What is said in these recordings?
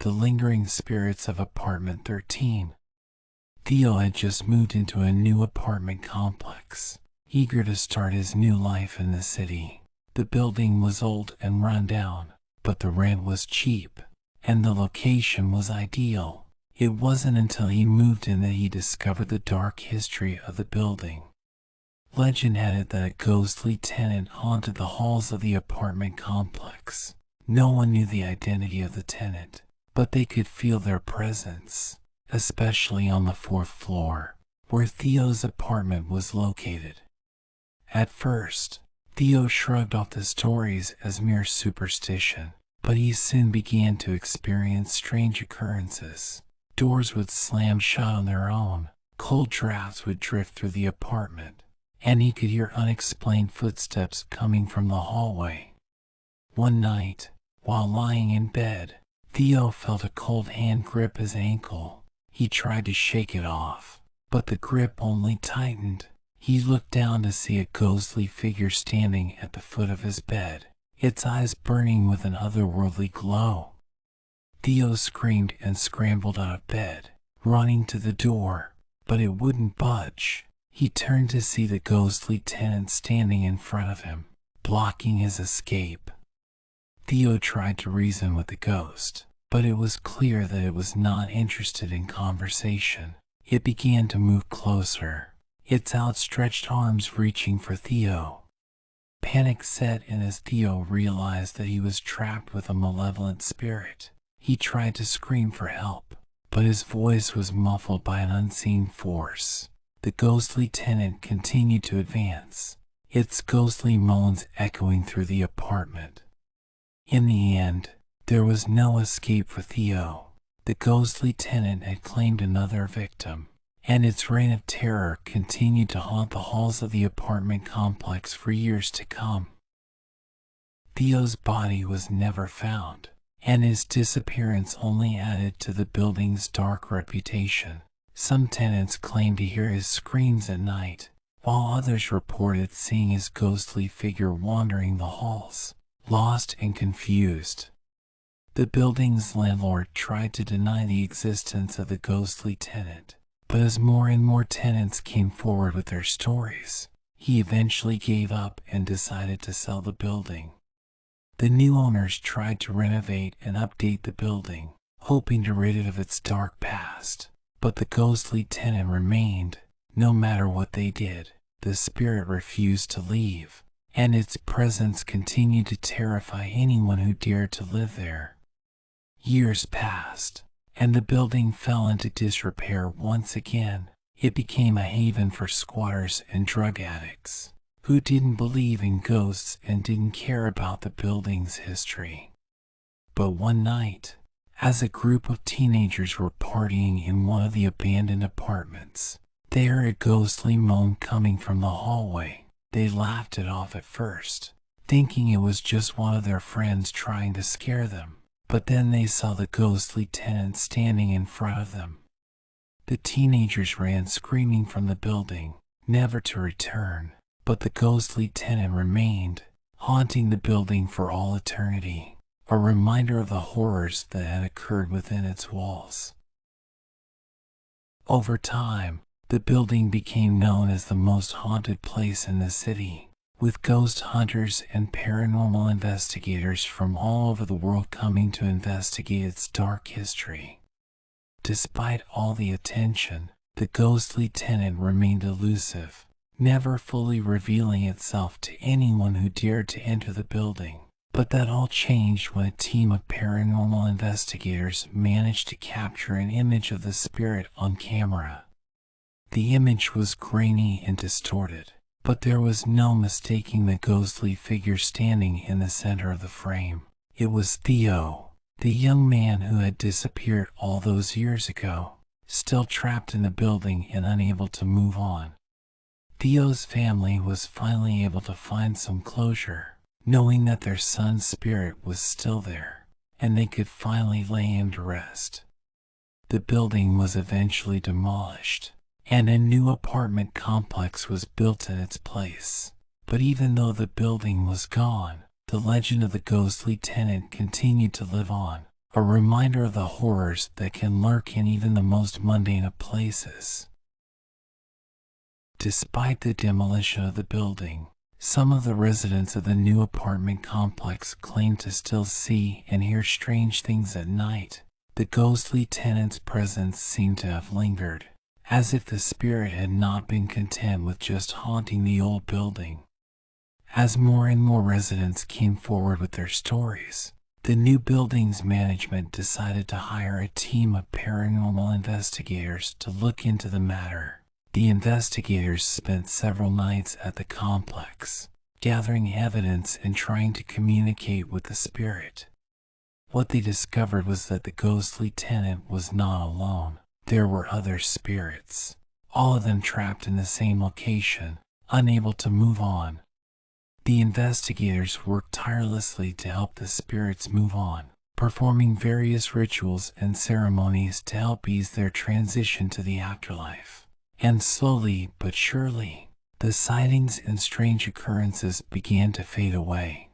the lingering spirits of apartment 13. Theo had just moved into a new apartment complex, eager to start his new life in the city. The building was old and run down, but the rent was cheap, and the location was ideal. It wasn't until he moved in that he discovered the dark history of the building. Legend had it that a ghostly tenant haunted the halls of the apartment complex. No one knew the identity of the tenant, but they could feel their presence, especially on the 4th floor, where Theo's apartment was located. At first, Theo shrugged off the stories as mere superstition, but he soon began to experience strange occurrences. Doors would slam shut on their own, cold drafts would drift through the apartment, and he could hear unexplained footsteps coming from the hallway. One night, while lying in bed, Theo felt a cold hand grip his ankle. He tried to shake it off, but the grip only tightened. He looked down to see a ghostly figure standing at the foot of his bed, its eyes burning with an otherworldly glow. Theo screamed and scrambled out of bed, running to the door, but it wouldn't budge. He turned to see the ghostly tenant standing in front of him, blocking his escape. Theo tried to reason with the ghost, but it was clear that it was not interested in conversation. It began to move closer, its outstretched arms reaching for Theo. Panic set in as Theo realized that he was trapped with a malevolent spirit. He tried to scream for help, but his voice was muffled by an unseen force. The ghostly tenant continued to advance, its ghostly moans echoing through the apartment. In the end, there was no escape for Theo. The ghostly tenant had claimed another victim, and its reign of terror continued to haunt the halls of the apartment complex for years to come. Theo's body was never found, and his disappearance only added to the building's dark reputation. Some tenants claimed to hear his screams at night, while others reported seeing his ghostly figure wandering the halls, lost and confused. The building's landlord tried to deny the existence of the ghostly tenant, but as more and more tenants came forward with their stories, he eventually gave up and decided to sell the building. The new owners tried to renovate and update the building, hoping to rid it of its dark past. But the ghostly tenant remained. No matter what they did, the spirit refused to leave, and its presence continued to terrify anyone who dared to live there. Years passed, and the building fell into disrepair once again. It became a haven for squatters and drug addicts, who didn't believe in ghosts and didn't care about the building's history. But one night, as a group of teenagers were partying in one of the abandoned apartments, they heard a ghostly moan coming from the hallway. They laughed it off at first, thinking it was just one of their friends trying to scare them. But then they saw the ghostly tenant standing in front of them. The teenagers ran screaming from the building, never to return. But the ghostly tenant remained, haunting the building for all eternity, a reminder of the horrors that had occurred within its walls. Over time, the building became known as the most haunted place in the city, with ghost hunters and paranormal investigators from all over the world coming to investigate its dark history. Despite all the attention, the ghostly tenant remained elusive, never fully revealing itself to anyone who dared to enter the building. But that all changed when a team of paranormal investigators managed to capture an image of the spirit on camera. The image was grainy and distorted, but there was no mistaking the ghostly figure standing in the center of the frame. It was Theo, the young man who had disappeared all those years ago, still trapped in the building and unable to move on. Theo's family was finally able to find some closure, knowing that their son's spirit was still there, and they could finally lay him to rest. The building was eventually demolished, and a new apartment complex was built in its place. But even though the building was gone, the legend of the ghostly tenant continued to live on, a reminder of the horrors that can lurk in even the most mundane of places. Despite the demolition of the building, some of the residents of the new apartment complex claim to still see and hear strange things at night. The ghostly tenant's presence seemed to have lingered, as if the spirit had not been content with just haunting the old building. As more and more residents came forward with their stories, the new building's management decided to hire a team of paranormal investigators to look into the matter. The investigators spent several nights at the complex, gathering evidence and trying to communicate with the spirit. What they discovered was that the ghostly tenant was not alone. There were other spirits, all of them trapped in the same location, unable to move on. The investigators worked tirelessly to help the spirits move on, performing various rituals and ceremonies to help ease their transition to the afterlife. And slowly but surely, the sightings and strange occurrences began to fade away.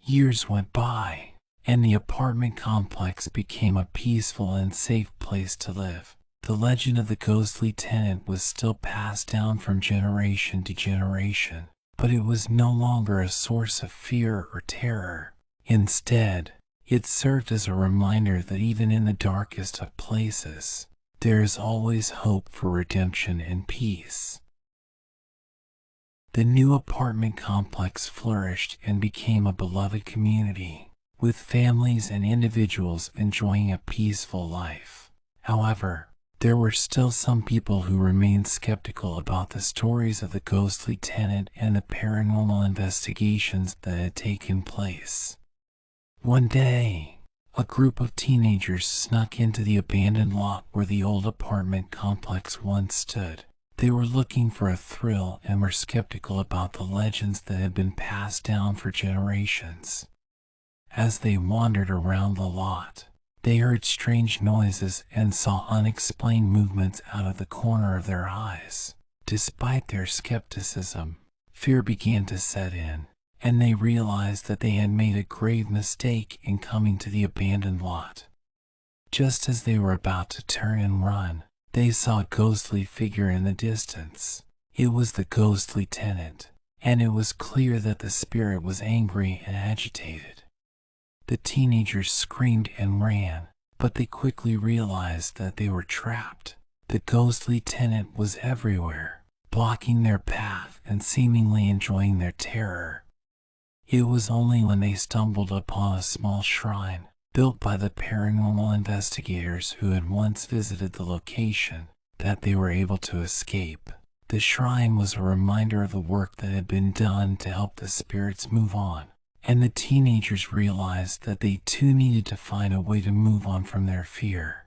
Years went by, and the apartment complex became a peaceful and safe place to live. The legend of the ghostly tenant was still passed down from generation to generation, but it was no longer a source of fear or terror. Instead, it served as a reminder that even in the darkest of places, there is always hope for redemption and peace. The new apartment complex flourished and became a beloved community, with families and individuals enjoying a peaceful life. However, there were still some people who remained skeptical about the stories of the ghostly tenant and the paranormal investigations that had taken place. One day, a group of teenagers snuck into the abandoned lot where the old apartment complex once stood. They were looking for a thrill and were skeptical about the legends that had been passed down for generations. As they wandered around the lot, they heard strange noises and saw unexplained movements out of the corner of their eyes. Despite their skepticism, fear began to set in, and they realized that they had made a grave mistake in coming to the abandoned lot. Just as they were about to turn and run, they saw a ghostly figure in the distance. It was the ghostly tenant, and it was clear that the spirit was angry and agitated. The teenagers screamed and ran, but they quickly realized that they were trapped. The ghostly tenant was everywhere, blocking their path and seemingly enjoying their terror. It was only when they stumbled upon a small shrine, built by the paranormal investigators who had once visited the location, that they were able to escape. The shrine was a reminder of the work that had been done to help the spirits move on, and the teenagers realized that they too needed to find a way to move on from their fear.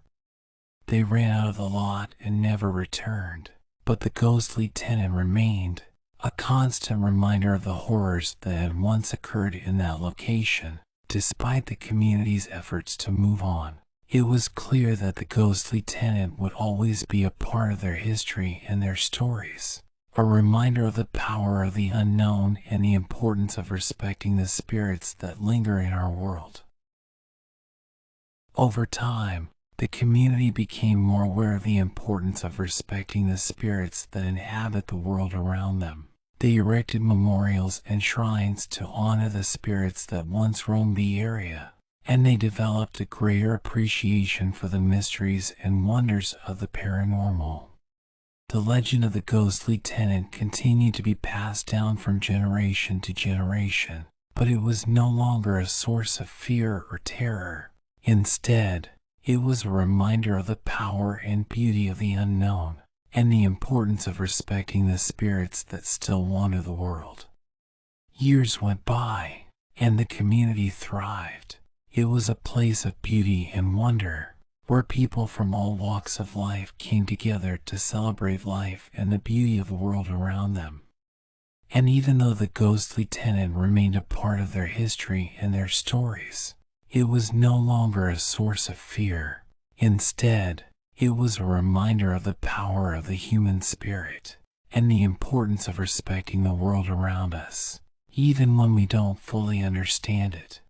They ran out of the lot and never returned, but the ghostly tenant remained, a constant reminder of the horrors that had once occurred in that location. Despite the community's efforts to move on, it was clear that the ghostly tenant would always be a part of their history and their stories, a reminder of the power of the unknown and the importance of respecting the spirits that linger in our world. Over time, the community became more aware of the importance of respecting the spirits that inhabit the world around them. They erected memorials and shrines to honor the spirits that once roamed the area, and they developed a greater appreciation for the mysteries and wonders of the paranormal. The legend of the ghostly tenant continued to be passed down from generation to generation, but it was no longer a source of fear or terror. Instead, it was a reminder of the power and beauty of the unknown, and the importance of respecting the spirits that still wander the world. Years went by, and the community thrived. It was a place of beauty and wonder, where people from all walks of life came together to celebrate life and the beauty of the world around them. And even though the ghostly tenant remained a part of their history and their stories, it was no longer a source of fear. Instead, it was a reminder of the power of the human spirit and the importance of respecting the world around us, even when we don't fully understand it.